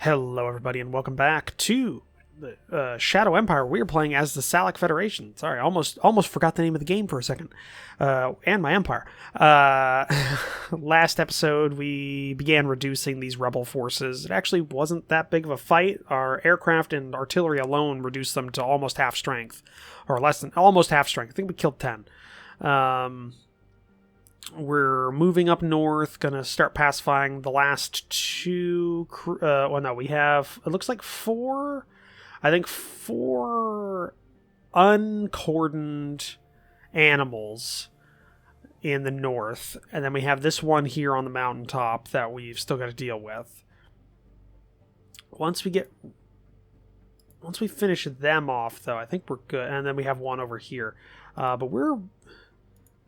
Hello, everybody, and welcome back to the Shadow Empire. We are playing as the Salic Federation. Sorry, almost forgot the name of the game for a second, and my empire. Last episode, we began reducing these rebel forces. It actually wasn't that big of a fight. Our aircraft and artillery alone reduced them to almost half strength, or less than almost half strength. I think we killed 10. We're moving up north, gonna start pacifying the last two. We have, it looks like four uncordoned animals in the north, and then we have this one here on the mountaintop that we've still got to deal with. Once we finish them off, though, I think we're good, and then we have one over here. But we're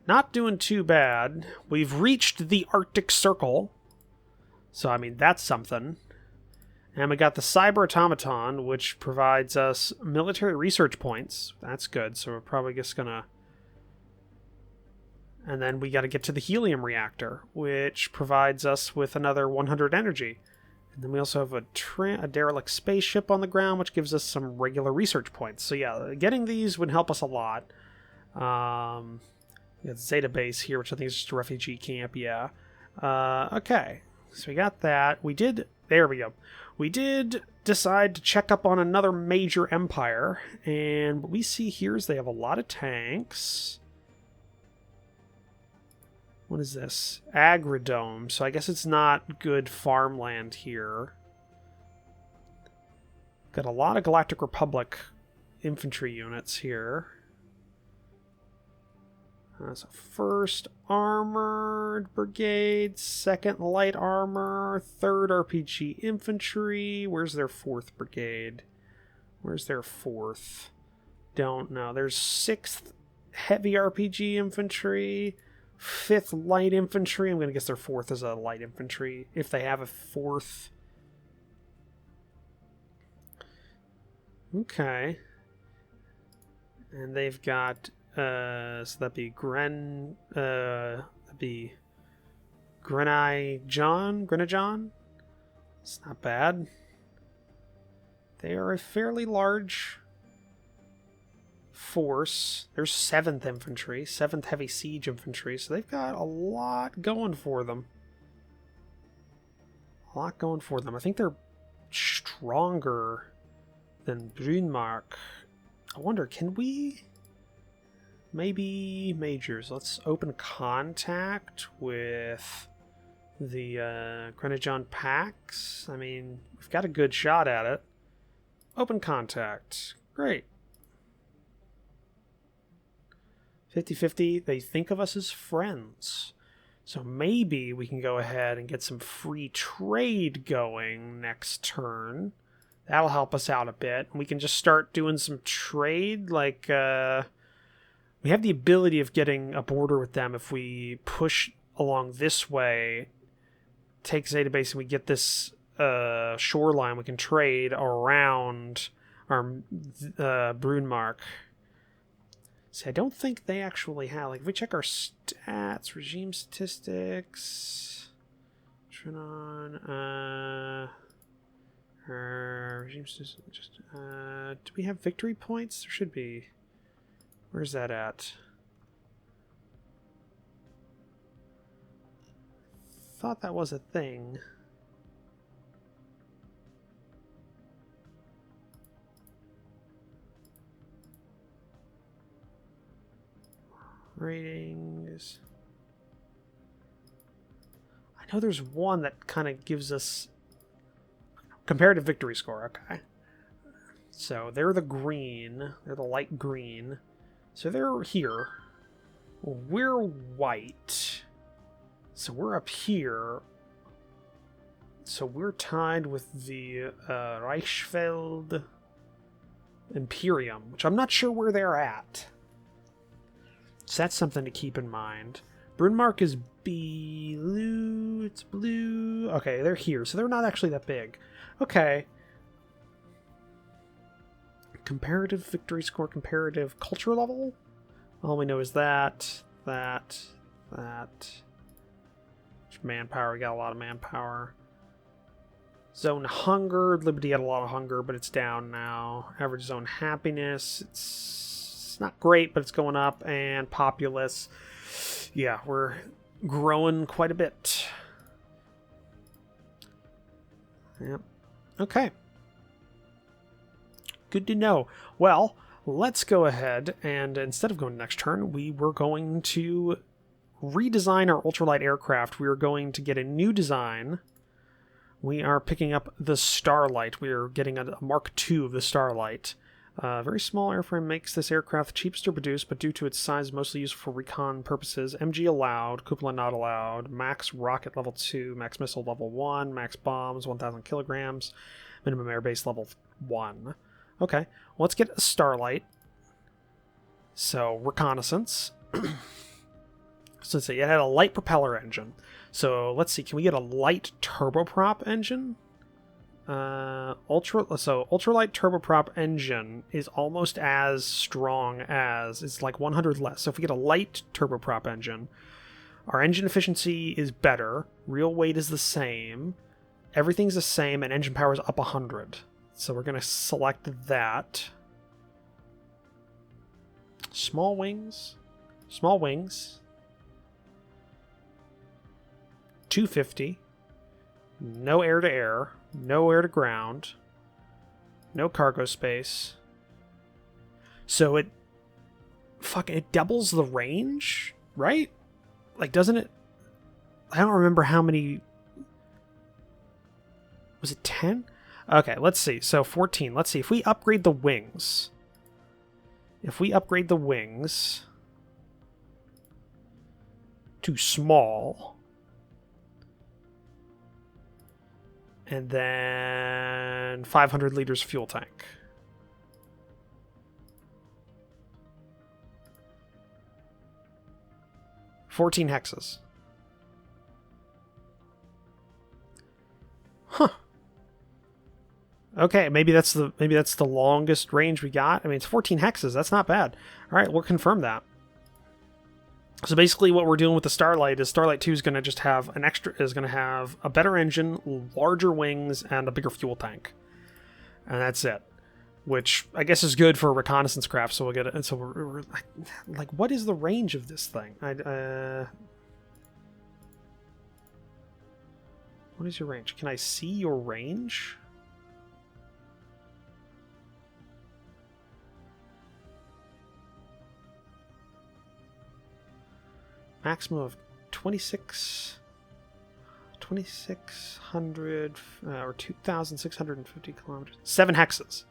not doing too bad. We've reached the Arctic Circle. So, I mean, that's something. And we got the Cyber Automaton, which provides us military research points. That's good. So we're probably just gonna... And then we got to get to the helium reactor, which provides us with another 100 energy. And then we also have a derelict spaceship on the ground, which gives us some regular research points. So yeah, getting these would help us a lot. We got Zeta Base here, which I think is just a refugee camp, yeah. Okay, so we got that. There we go. We did decide to check up on another major empire, and what we see here is they have a lot of tanks. What is this? Agrodome, so I guess it's not good farmland here. Got a lot of Galactic Republic infantry units here. So first armored brigade, second light armor, third RPG infantry. Where's their fourth brigade? Where's their fourth? Don't know. There's sixth heavy RPG infantry, fifth light infantry. I'm going to guess their fourth is a light infantry, if they have a fourth. Okay. And they've got... so that'd be Grenajon? It's not bad. They are a fairly large force. There's 7th infantry, 7th heavy siege infantry, so they've got a lot going for them. I think they're stronger than Brunmark. I wonder, can we... Maybe majors. Let's open contact with the Grenajon Pax. I mean, we've got a good shot at it. Open contact. Great. 50-50. They think of us as friends. So maybe we can go ahead and get some free trade going next turn. That'll help us out a bit. We can just start doing some trade, like... We have the ability of getting a border with them if we push along this way, take Zeta Base, and we get this shoreline. We can trade around our Brunmark. See, I don't think they actually have... Like, if we check our stats, regime statistics... regime statistics... do we have victory points? There should be... Where's that at? Thought that was a thing. Ratings. I know there's one that kind of gives us comparative victory score. Okay. So they're the green. They're the light green. So they're here. We're white. So we're up here. So we're tied with the Reichsfeld Imperium, which I'm not sure where they're at. So that's something to keep in mind. Brunmark is blue. It's blue. Okay, they're here. So they're not actually that big. Okay. Comparative victory score, comparative culture level. All we know is that. Manpower, we got a lot of manpower. Zone hunger. Liberty had a lot of hunger, but it's down now. Average zone happiness. It's not great, but it's going up. And populace. Yeah, we're growing quite a bit. Yep. Okay. Good to know. Well, let's go ahead and instead of going next turn, we were going to redesign our ultralight aircraft. We are going to get a new design. We are picking up the Starlight. We are getting a Mark II of the Starlight. Very small airframe makes this aircraft the cheapest to produce, but due to its size, mostly used for recon purposes. MG allowed, cupola not allowed. Max rocket level 2, max missile level 1, max bombs 1,000 kilograms, minimum airbase level 1. Okay, well, let's get a Starlight. So, reconnaissance. So let's see, it had a light propeller engine. So let's see, can we get a light turboprop engine? Ultralight turboprop engine is almost as strong as, it's like 100 less. So if we get a light turboprop engine, our engine efficiency is better, real weight is the same, everything's the same, and engine power is up 100. So we're going to select that. Small wings. 250. No air to air. No air to ground. No cargo space. So it doubles the range, right? Like, doesn't it? I don't remember how many. Was it 10? Okay, let's see. So 14. Let's see. If we upgrade the wings. To small. And then 500 liters fuel tank. $14 hexes. Huh. Okay, maybe that's the longest range we got. I mean, it's 14 hexes. That's not bad. All right, we'll confirm that. So basically what we're doing with the Starlight is Starlight 2 is going to just have a better engine, larger wings, and a bigger fuel tank. And that's it. Which I guess is good for a reconnaissance craft, so we'll get it. And so we're like, what is the range of this thing? What is your range? Can I see your range? Maximum of 2,600 or 2,650 kilometers. 7 hexes.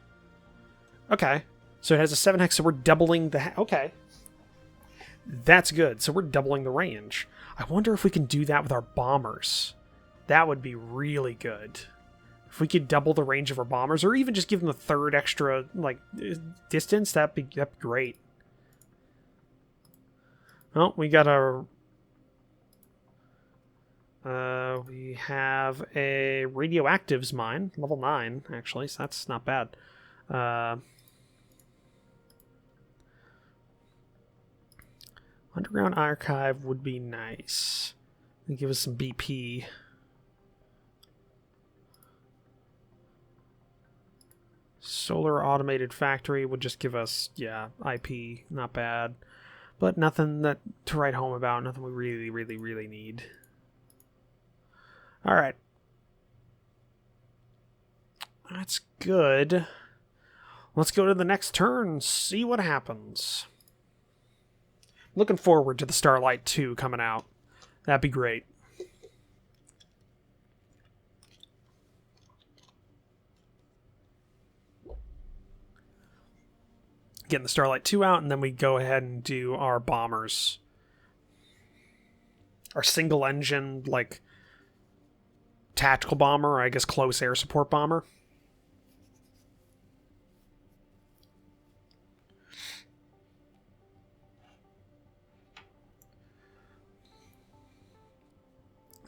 Okay. So it has a 7 hex, so we're doubling the... Okay. That's good. So we're doubling the range. I wonder if we can do that with our bombers. That would be really good. If we could double the range of our bombers, or even just give them a third extra, like, distance, that'd be great. Well, we got a... we have a radioactives mine, level 9, actually, so that's not bad. Underground archive would be nice. They give us some BP. Solar automated factory would just give us, yeah, IP, not bad. But nothing to write home about, nothing we really, really, really need. Alright. That's good. Let's go to the next turn, see what happens. Looking forward to the Starlight 2 coming out. That'd be great. Getting the Starlight 2 out, and then we go ahead and do our bombers. Our single engine, like, tactical bomber, or I guess close air support bomber.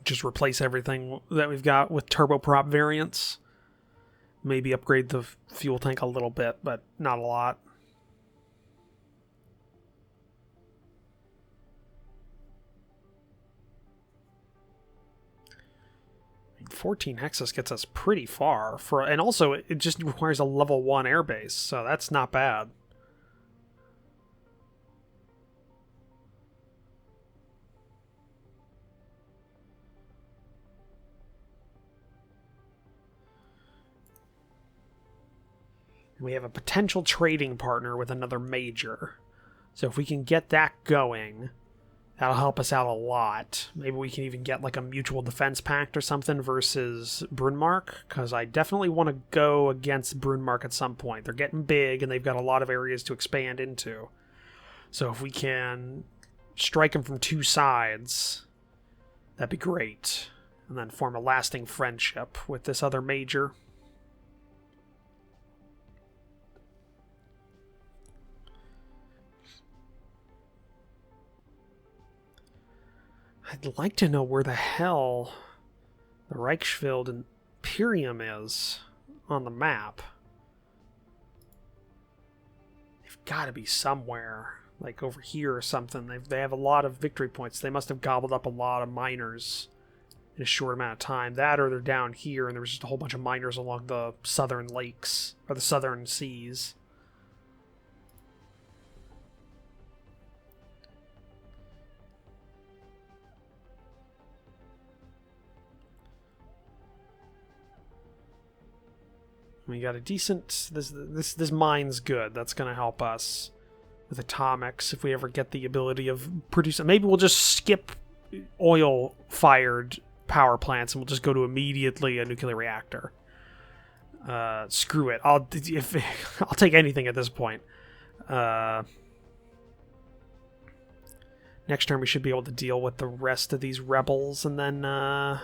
Just replace everything that we've got with turboprop variants. Maybe upgrade the fuel tank a little bit, but not a lot. 14 Hexus gets us pretty far. And also, it just requires a level 1 airbase, so that's not bad. We have a potential trading partner with another major. So if we can get that going, that'll help us out a lot. Maybe we can even get like a mutual defense pact or something versus Brunmark, because I definitely want to go against Brunmark at some point. They're getting big and they've got a lot of areas to expand into. So if we can strike them from two sides, that'd be great. And then form a lasting friendship with this other major. I'd like to know where the hell the Reichsfeld Imperium is on the map. They've got to be somewhere, like over here or something. They have a lot of victory points. They must have gobbled up a lot of miners in a short amount of time. That or they're down here and there was just a whole bunch of miners along the southern lakes, or the southern seas. We got a decent... This mine's good. That's going to help us with atomics if we ever get the ability of producing... Maybe we'll just skip oil-fired power plants and we'll just go to immediately a nuclear reactor. Screw it. I'll take anything at this point. Next turn we should be able to deal with the rest of these rebels and then...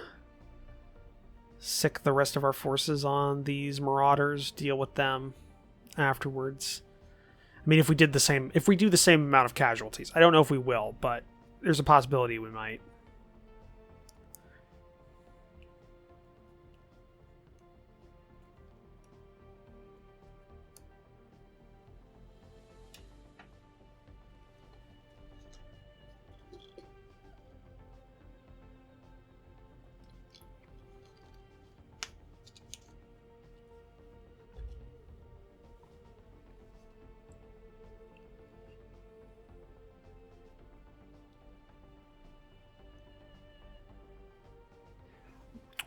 sick the rest of our forces on these marauders, deal with them afterwards. I mean, if we do the same amount of casualties. I don't know if we will, but there's a possibility we might.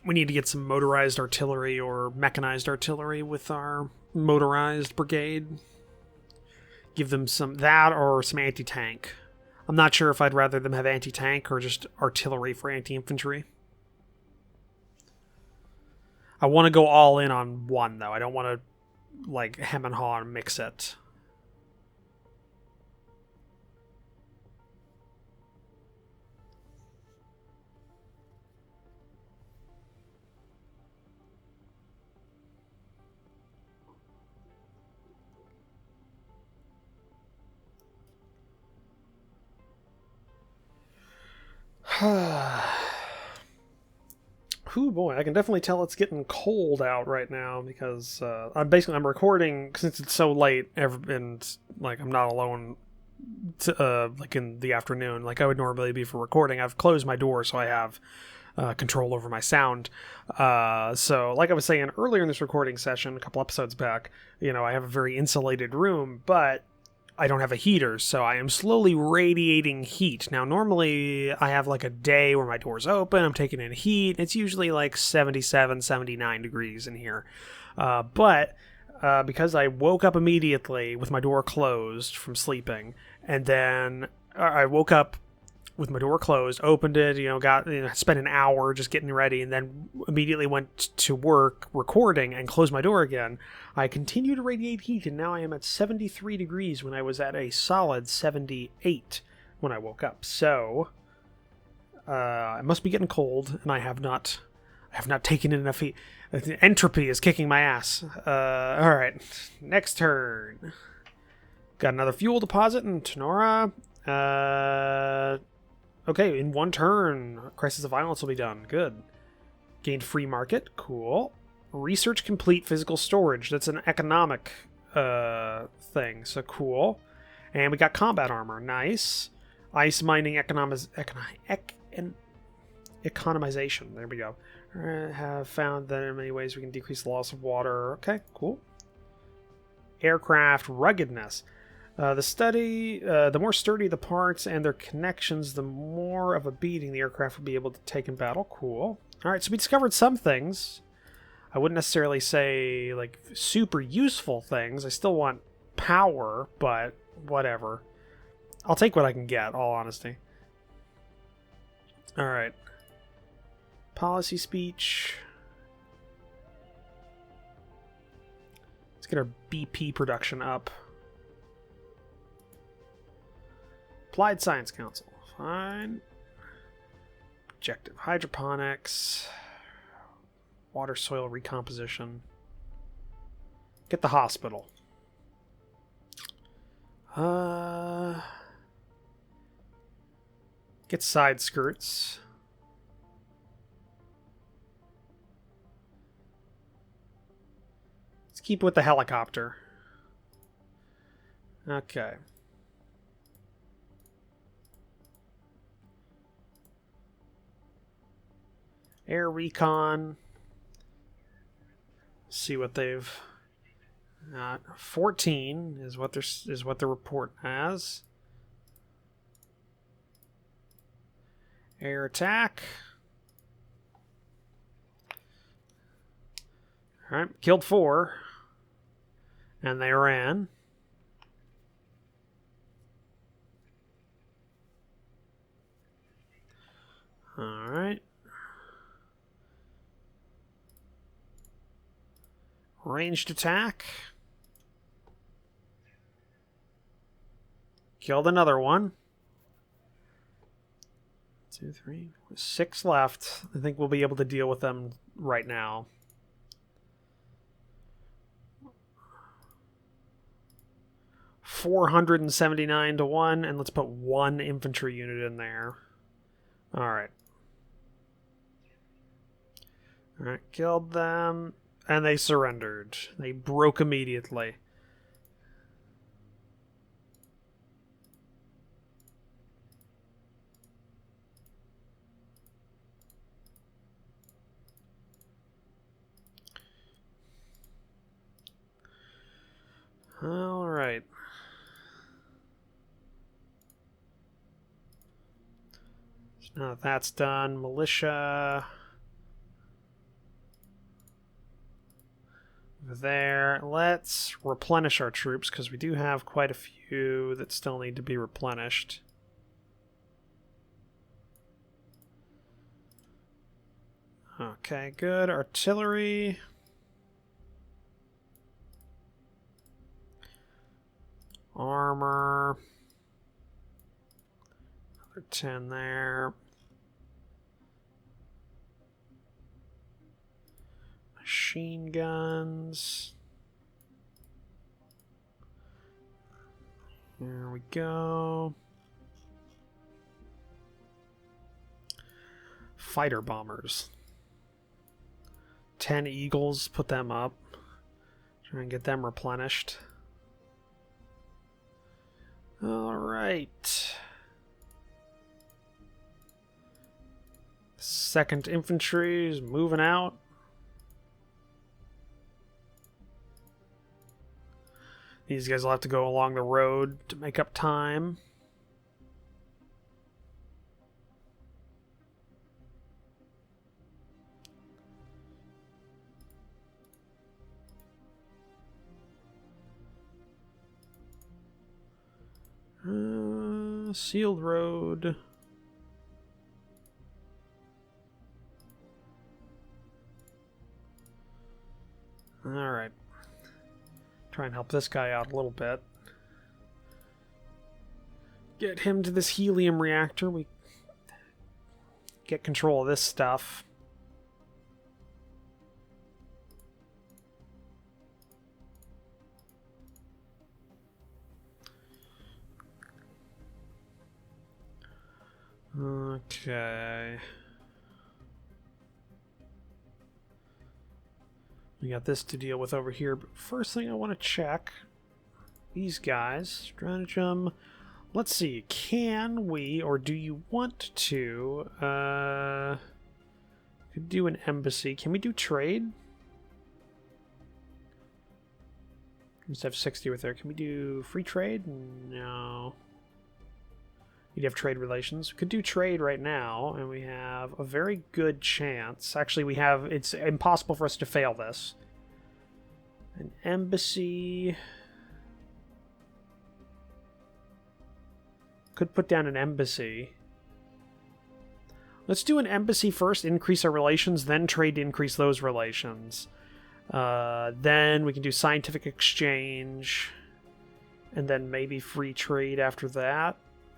We need to get some motorized artillery or mechanized artillery with our motorized brigade. Give them some that or some anti-tank. I'm not sure if I'd rather them have anti-tank or just artillery for anti-infantry. I want to go all in on one, though. I don't want to, like, hem and haw and mix it. Ooh, boy, I can definitely tell it's getting cold out right now because I'm recording since it's so late and like I'm not alone like in the afternoon like I would normally be for recording. I've closed my door so I have control over my sound. So like I was saying earlier in this recording session, a couple episodes back, you know, I have a very insulated room, but I don't have a heater, so I am slowly radiating heat. Now, normally I have like a day where my door's open, I'm taking in heat. It's usually like 77, 79 degrees in here. But because I woke up immediately with my door closed from sleeping, and then I woke up with my door closed, opened it, spent an hour just getting ready, and then immediately went to work recording and closed my door again. I continue to radiate heat, and now I am at 73 degrees when I was at a solid 78 when I woke up. So, I must be getting cold, and I have not taken in enough heat. Entropy is kicking my ass. Alright, next turn. Got another fuel deposit in Tenora. Okay, in one turn, Crisis of Violence will be done. Good. Gained free market. Cool. Research complete physical storage. That's an economic thing, so cool. And we got combat armor. Nice. Ice mining economization. There we go. Have found that in many ways we can decrease the loss of water. Okay, cool. Aircraft ruggedness. The more sturdy the parts and their connections, the more of a beating the aircraft will be able to take in battle. Cool. Alright, so we discovered some things. I wouldn't necessarily say, like, super useful things. I still want power, but whatever. I'll take what I can get, all honesty. Alright. Policy speech. Let's get our BP production up. Applied Science Council. Fine. Objective hydroponics. Water soil recomposition. Get the hospital. Get side skirts. Let's keep with the helicopter. Okay. Air recon. See what they've 14 is what the report has. Air attack. All right, killed 4, and they ran. All right. Ranged attack. Killed another one. 2, 3, 4, 6 left. I think we'll be able to deal with them right now. $479 to 1, and let's put 1 infantry unit in there. Alright. Alright, killed them. And they surrendered. They broke immediately. All right. So now that that's done, militia. There. Let's replenish our troops because we do have quite a few that still need to be replenished. Okay, good. Artillery. Armor. Another 10 there. Machine guns. There we go. Fighter bombers. 10 Eagles, put them up. Try and get them replenished. Alright. 2nd Infantry is moving out. These guys will have to go along the road to make up time. Sealed road. Alright. Try and help this guy out a little bit. Get him to this helium reactor. We get control of this stuff. Okay. We got this to deal with over here, but first thing I want to check these guys. Stratagem. Let's see. Can we, or do you want to Could do an embassy. Can we do trade? Just have 60 with there. Can we do free trade? No. You'd have trade relations. We could do trade right now, and we have a very good chance. Actually, we have... It's impossible for us to fail this. An embassy... Could put down an embassy. Let's do an embassy first, increase our relations, then trade to increase those relations. Then we can do scientific exchange, and then maybe free trade after that.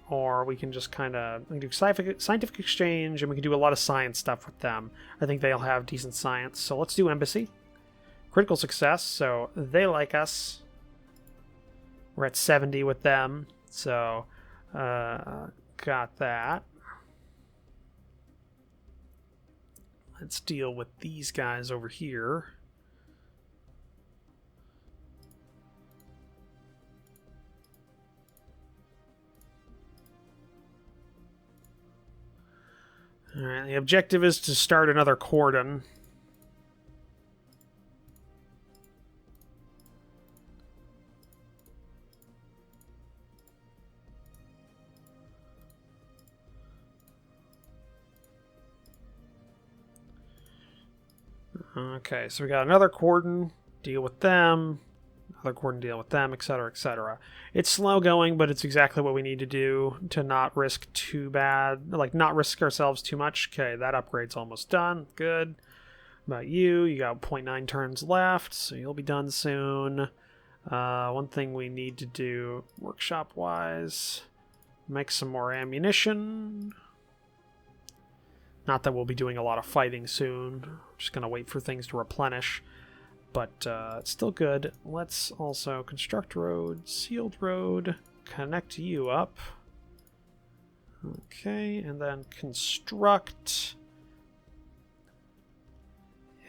Or we can just kind of do scientific exchange, and we can do a lot of science stuff with them. I think they'll have decent science. So let's do embassy. Critical success, so they like us. We're at 70 with them, so... got that. Let's deal with these guys over here. Alright, the objective is to start another cordon. Okay, so we got another cordon, deal with them, another cordon, deal with them, etc., etc. It's slow going, but it's exactly what we need to do to not risk too bad, like not risk ourselves too much. Okay, that upgrade's almost done. Good. About you, you got 0.9 turns left, so you'll be done soon. One thing we need to do, workshop-wise, make some more ammunition. Not that we'll be doing a lot of fighting soon. Just going to wait for things to replenish. But it's still good. Let's also construct road, sealed road, connect you up. Okay, and then construct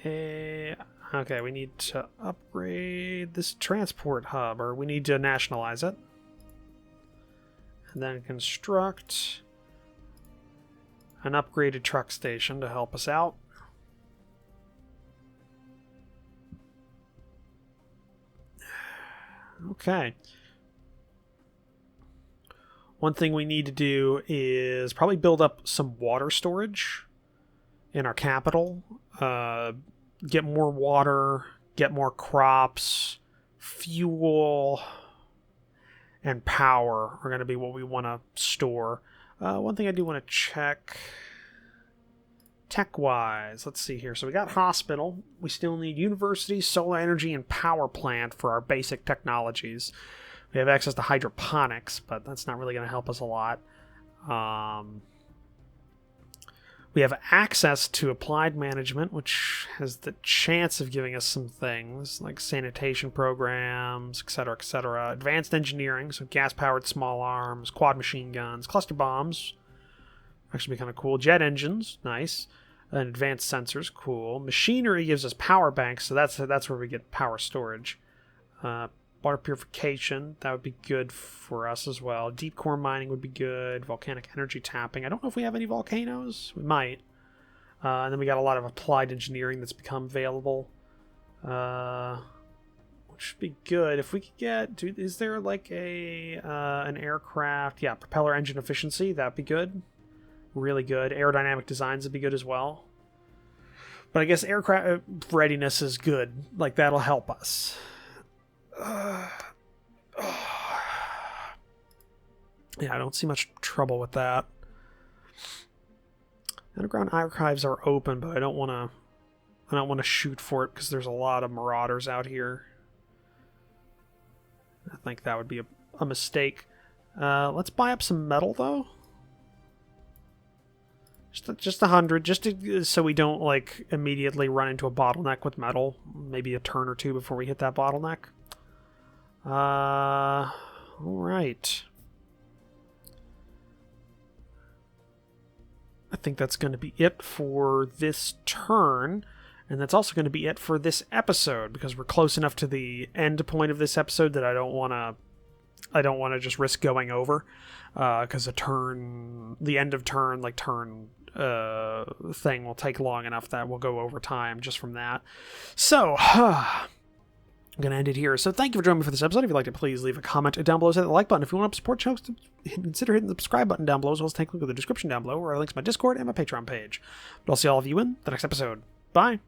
a... Okay, we need to upgrade this transport hub, or we need to nationalize it. And then construct... an upgraded truck station to help us out. Okay. One thing we need to do is probably build up some water storage in our capital. Get more water, get more crops, fuel, and power are going to be what we want to store. One thing I do want to check tech-wise. Let's see here. So we got hospital. We still need university, solar energy, and power plant for our basic technologies. We have access to hydroponics, but that's not really going to help us a lot. We have access to applied management, which has the chance of giving us some things like sanitation programs, etc., etc. Advanced engineering, so gas-powered small arms, quad machine guns, cluster bombs, actually be kind of cool. Jet engines, nice. And advanced sensors, cool. Machinery gives us power banks, so that's where we get power storage. Water purification, that would be good for us as well. Deep core mining would be good. Volcanic energy tapping. I don't know if we have any volcanoes. We might. And then we got a lot of applied engineering that's become available. Which should be good. If we could get... is there like an aircraft? Yeah, propeller engine efficiency. That'd be good. Really good. Aerodynamic designs would be good as well. But I guess aircraft readiness is good. Like, that'll help us. Yeah, I don't see much trouble with that. Underground archives are open, but I don't want to shoot for it because there's a lot of marauders out here. I think that would be a mistake. Let's buy up some metal though. Just 100, so we don't like immediately run into a bottleneck with metal. Maybe a turn or two before we hit that bottleneck. All right. I think that's going to be it for this turn, and that's also going to be it for this episode because we're close enough to the end point of this episode that I don't want to just risk going over because the end of turn, like turn thing will take long enough that we'll go over time just from that. So, I'm going to end it here. So thank you for joining me for this episode. If you'd like to, please leave a comment down below. Hit the like button. If you want to support shows, consider hitting the subscribe button down below, as well as take a look at the description down below, where I links my Discord and my Patreon page. But I'll see all of you in the next episode. Bye.